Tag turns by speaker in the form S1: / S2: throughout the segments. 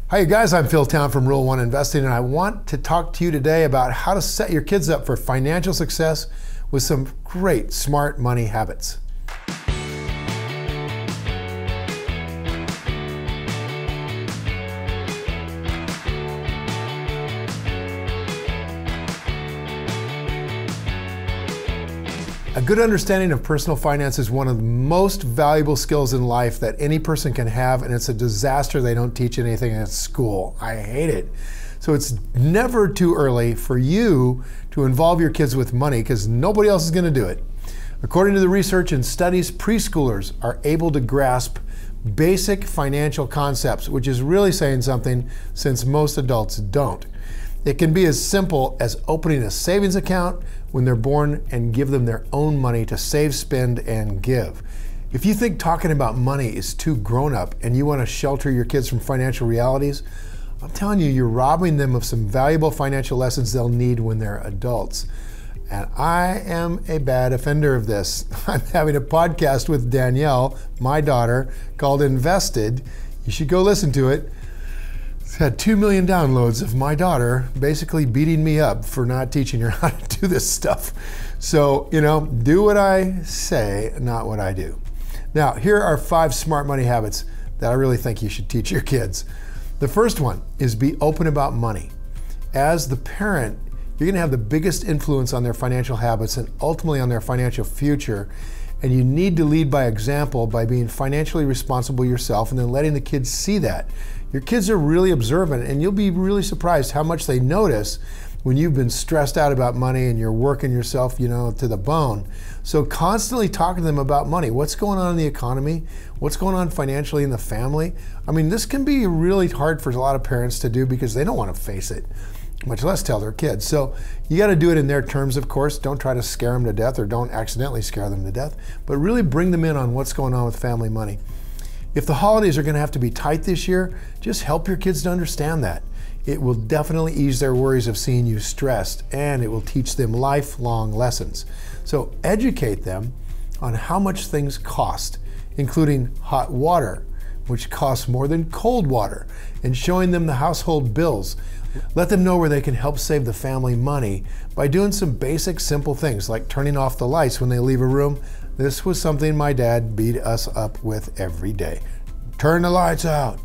S1: Hi you guys, I'm Phil Town from Rule 1 Investing, and I want to talk to you today about how to set your kids up for financial success with some great smart money habits. A good understanding of personal finance is one of the most valuable skills in life that any person can have, and it's a disaster they don't teach anything at school. I hate it. So it's never too early for you to involve your kids with money because nobody else is going to do it. According to the research and studies, preschoolers are able to grasp basic financial concepts, which is really saying something since most adults don't. It can be as simple as opening a savings account when they're born and give them their own money to save, spend, and give. If you think talking about money is too grown up and you want to shelter your kids from financial realities, I'm telling you, you're robbing them of some valuable financial lessons they'll need when they're adults. And I am a bad offender of this. I'm having a podcast with Danielle, my daughter, called Invested. You should go listen to it. It's had 2 million downloads of my daughter basically beating me up for not teaching her how to do this stuff. So, do what I say, not what I do. Now, here are 5 smart money habits that I really think you should teach your kids. The first one is be open about money. As the parent, you're going to have the biggest influence on their financial habits and ultimately on their financial future. And you need to lead by example by being financially responsible yourself and then letting the kids see that. Your kids are really observant, and you'll be really surprised how much they notice when you've been stressed out about money and you're working yourself, to the bone. So constantly talking to them about money. What's going on in the economy? What's going on financially in the family? I mean, this can be really hard for a lot of parents to do because they don't want to face it, much less tell their kids. So you got to do it in their terms, of course. Don't try to scare them to death or don't accidentally scare them to death, but really bring them in on what's going on with family money. If the holidays are going to have to be tight this year, just help your kids to understand that. It will definitely ease their worries of seeing you stressed, and it will teach them lifelong lessons. So educate them on how much things cost, including hot water, which costs more than cold water, and showing them the household bills. Let them know where they can help save the family money by doing some basic, simple things like turning off the lights when they leave a room. This was something my dad beat us up with every day. Turn the lights out.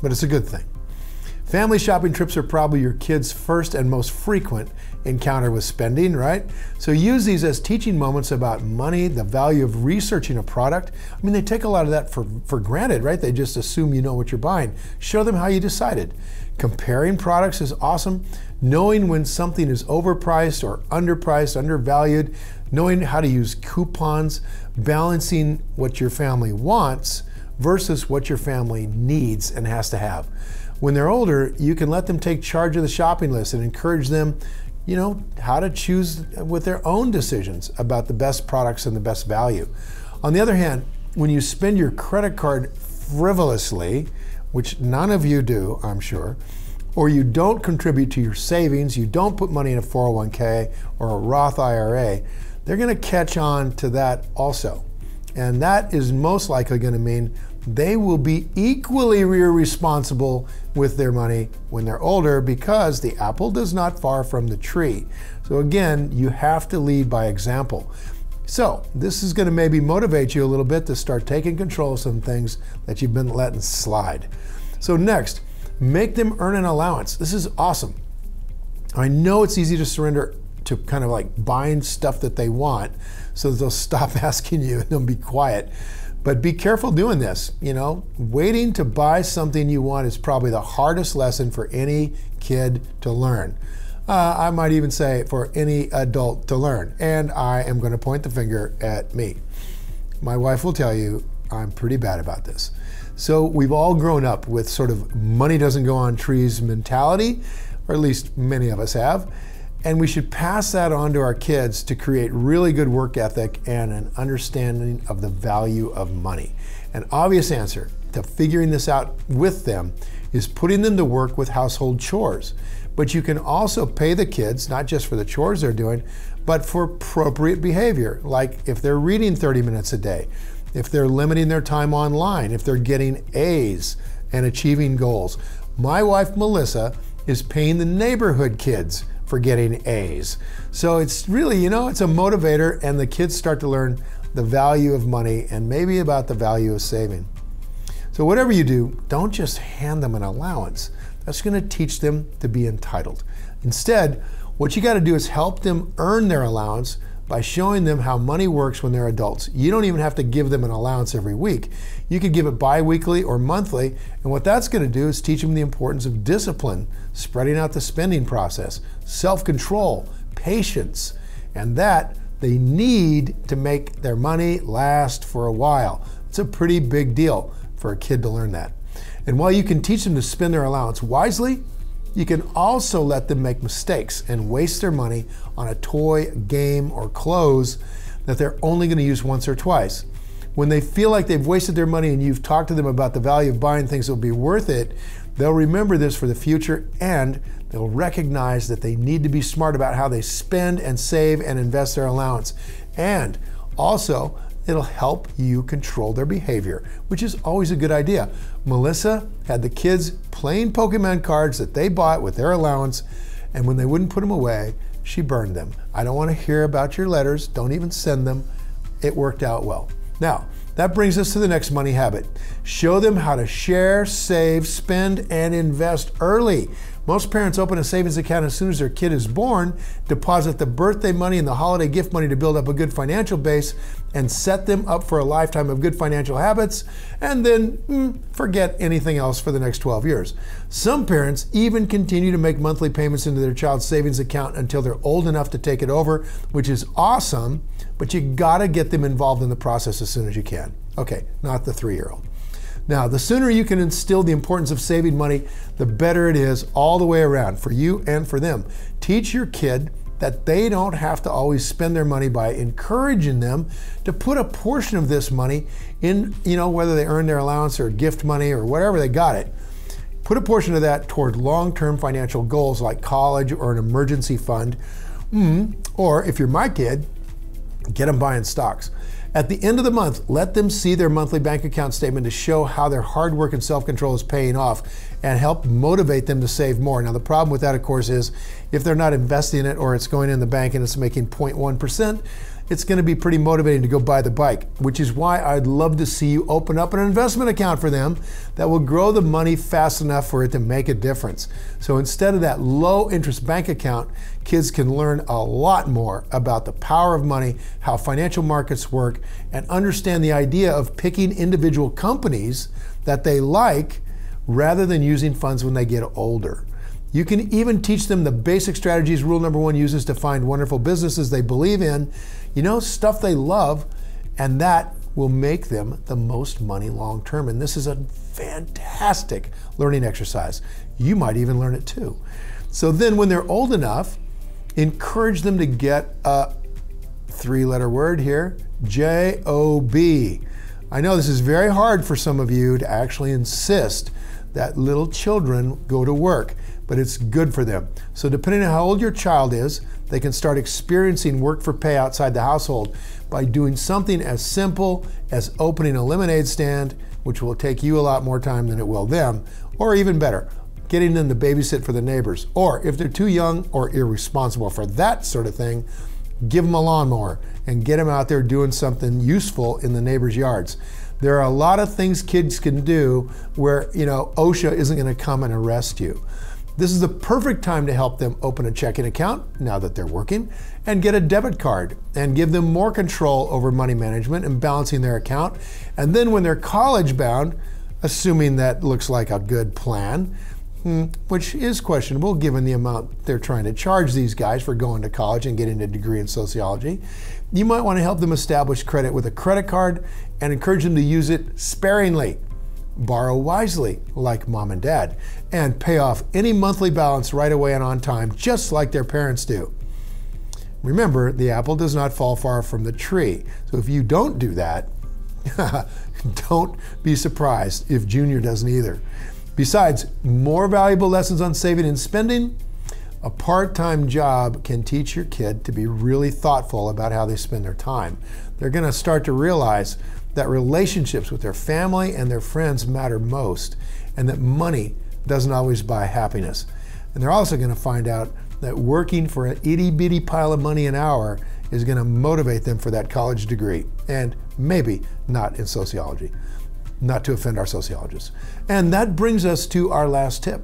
S1: But it's a good thing. Family shopping trips are probably your kids' first and most frequent encounter with spending, right? So use these as teaching moments about money, the value of researching a product. I mean, they take a lot of that for granted, right? They just assume you know what you're buying. Show them how you decided. Comparing products is awesome. Knowing when something is overpriced or underpriced, undervalued, knowing how to use coupons, balancing what your family wants versus what your family needs and has to have. When they're older, you can let them take charge of the shopping list and encourage them, how to choose with their own decisions about the best products and the best value. On the other hand, when you spend your credit card frivolously, which none of you do, I'm sure, or you don't contribute to your savings, you don't put money in a 401k or a Roth IRA, they're going to catch on to that also. And that is most likely going to mean they will be equally irresponsible with their money when they're older because the apple does not far from the tree. So again, you have to lead by example. So this is going to maybe motivate you a little bit to start taking control of some things that you've been letting slide. So next, make them earn an allowance. This is awesome. I know it's easy to surrender to kind of like buying stuff that they want so that they'll stop asking you and they'll be quiet. But be careful doing this. Waiting to buy something you want is probably the hardest lesson for any kid to learn. I might even say for any adult to learn. And I am going to point the finger at me. My wife will tell you I'm pretty bad about this. So we've all grown up with sort of money doesn't go on trees mentality, or at least many of us have. And we should pass that on to our kids to create really good work ethic and an understanding of the value of money. An obvious answer to figuring this out with them is putting them to work with household chores. But you can also pay the kids, not just for the chores they're doing, but for appropriate behavior, like if they're reading 30 minutes a day, if they're limiting their time online, if they're getting A's and achieving goals. My wife, Melissa, is paying the neighborhood kids for getting A's. So it's really, it's a motivator, and the kids start to learn the value of money and maybe about the value of saving. So whatever you do, don't just hand them an allowance. That's going to teach them to be entitled. Instead, what you got to do is help them earn their allowance by showing them how money works when they're adults. You don't even have to give them an allowance every week. You could give it bi-weekly or monthly, and what that's going to do is teach them the importance of discipline, spreading out the spending process, self-control, patience, and that they need to make their money last for a while. It's a pretty big deal for a kid to learn that. And while you can teach them to spend their allowance wisely, you can also let them make mistakes and waste their money on a toy, game, or clothes that they're only going to use once or twice. When they feel like they've wasted their money and you've talked to them about the value of buying things that will be worth it, they'll remember this for the future, and they'll recognize that they need to be smart about how they spend and save and invest their allowance. And also, it'll help you control their behavior, which is always a good idea. Melissa had the kids playing Pokemon cards that they bought with their allowance, and when they wouldn't put them away, she burned them. I don't want to hear about your letters. Don't even send them. It worked out well. Now, that brings us to the next money habit. Show them how to share, save, spend, and invest early. Most parents open a savings account as soon as their kid is born, deposit the birthday money and the holiday gift money to build up a good financial base, and set them up for a lifetime of good financial habits, and then forget anything else for the next 12 years. Some parents even continue to make monthly payments into their child's savings account until they're old enough to take it over, which is awesome, but you gotta get them involved in the process as soon as you can. Okay, not the 3-year-old. Now, the sooner you can instill the importance of saving money, the better it is all the way around for you and for them. Teach your kid that they don't have to always spend their money by encouraging them to put a portion of this money in, whether they earn their allowance or gift money or whatever they got it. Put a portion of that toward long-term financial goals like college or an emergency fund. Or if you're my kid, get them buying stocks. At the end of the month, let them see their monthly bank account statement to show how their hard work and self-control is paying off and help motivate them to save more. Now, the problem with that, of course, is if they're not investing it or it's going in the bank and it's making 0.1%, it's going to be pretty motivating to go buy the bike, which is why I'd love to see you open up an investment account for them that will grow the money fast enough for it to make a difference. So instead of that low interest bank account, kids can learn a lot more about the power of money, how financial markets work, and understand the idea of picking individual companies that they like rather than using funds when they get older. You can even teach them the basic strategies rule number 1 uses to find wonderful businesses they believe in, stuff they love, and that will make them the most money long term. And this is a fantastic learning exercise. You might even learn it too. So then when they're old enough, encourage them to get a 3-letter word here, J-O-B. I know this is very hard for some of you to actually insist that little children go to work, but it's good for them. So depending on how old your child is, they can start experiencing work for pay outside the household by doing something as simple as opening a lemonade stand, which will take you a lot more time than it will them, or even better, getting them to babysit for the neighbors. Or if they're too young or irresponsible for that sort of thing, give them a lawnmower and get them out there doing something useful in the neighbors' yards. There are a lot of things kids can do where, OSHA isn't going to come and arrest you. This is the perfect time to help them open a checking account now that they're working and get a debit card and give them more control over money management and balancing their account. And then when they're college bound, assuming that looks like a good plan, which is questionable given the amount they're trying to charge these guys for going to college and getting a degree in sociology, you might want to help them establish credit with a credit card and encourage them to use it sparingly. Borrow wisely, like mom and dad, and pay off any monthly balance right away and on time, just like their parents do. Remember, the apple does not fall far from the tree. So if you don't do that, don't be surprised if Junior doesn't either. Besides more valuable lessons on saving and spending, a part-time job can teach your kid to be really thoughtful about how they spend their time. They're going to start to realize that relationships with their family and their friends matter most, and that money doesn't always buy happiness. And they're also going to find out that working for an itty bitty pile of money an hour is going to motivate them for that college degree, and maybe not in sociology, not to offend our sociologists. And that brings us to our last tip.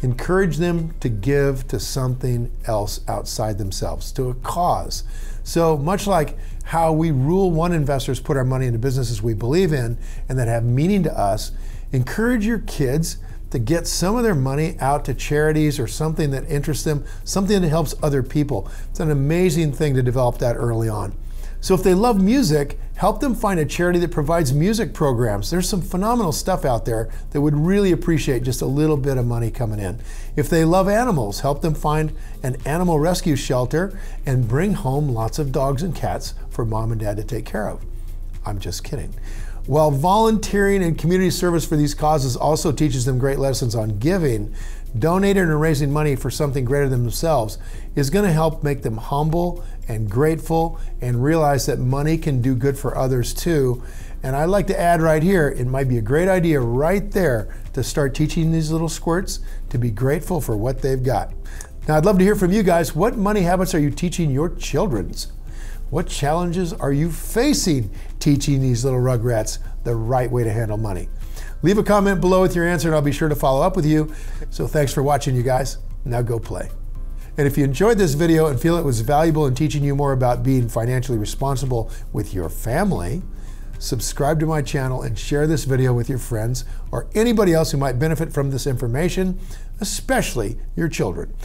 S1: Encourage them to give to something else outside themselves, to a cause. So much like how we Rule 1 investors put our money into businesses we believe in and that have meaning to us, encourage your kids to get some of their money out to charities or something that interests them, something that helps other people. It's an amazing thing to develop that early on. So if they love music, help them find a charity that provides music programs. There's some phenomenal stuff out there that would really appreciate just a little bit of money coming in. If they love animals, help them find an animal rescue shelter and bring home lots of dogs and cats for mom and dad to take care of. I'm just kidding. While volunteering and community service for these causes also teaches them great lessons on giving, donating and raising money for something greater than themselves is going to help make them humble and grateful and realize that money can do good for others too. And I'd like to add right here, it might be a great idea right there to start teaching these little squirts to be grateful for what they've got. Now, I'd love to hear from you guys. What money habits are you teaching your children's? What challenges are you facing teaching these little rugrats the right way to handle money? Leave a comment below with your answer and I'll be sure to follow up with you. So thanks for watching, you guys. Now go play. And if you enjoyed this video and feel it was valuable in teaching you more about being financially responsible with your family, subscribe to my channel and share this video with your friends or anybody else who might benefit from this information, especially your children.